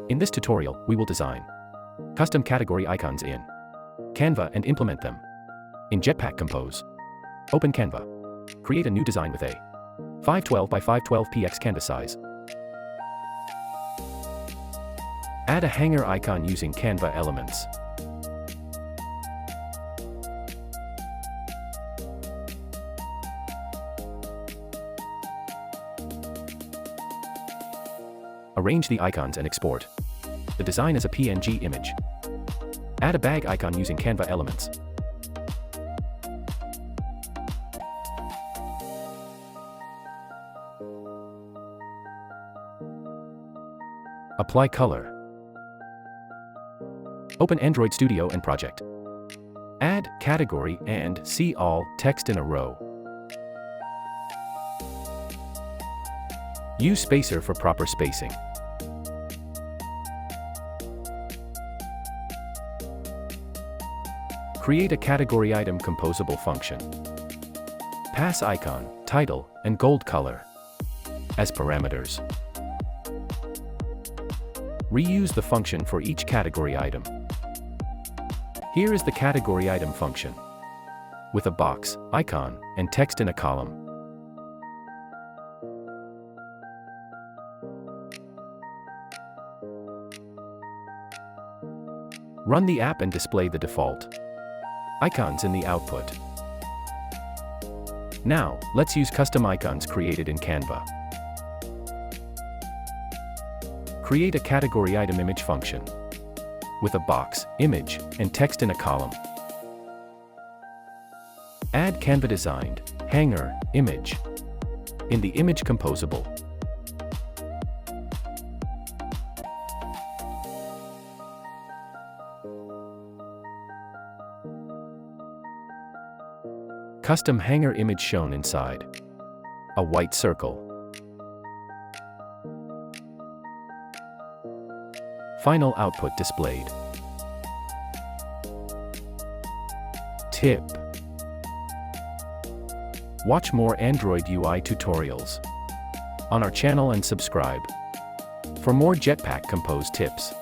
In this tutorial, we will design custom category icons in Canva and implement them in Jetpack Compose. Open Canva. Create a new design with a 512 by 512 px canvas size. Add a hanger icon using Canva elements. Arrange the icons and export the design as a PNG image. Add a bag icon using Canva elements. Apply color. Open Android Studio and Project. Add category and see all text in a row. Use spacer for proper spacing. Create a category item composable function. Pass icon, title, and gold color as parameters. Reuse the function for each category item. Here is the category item function with a box, icon, and text in a column. Run the app and display the default icons in the output. Now, let's use custom icons created in Canva. Create a category item image function with a box, image, and text in a column. Add Canva designed hanger image in the image composable. Custom hanger image shown inside a white circle. Final output displayed. Tip: watch more Android UI tutorials on our channel and subscribe for more Jetpack Compose tips.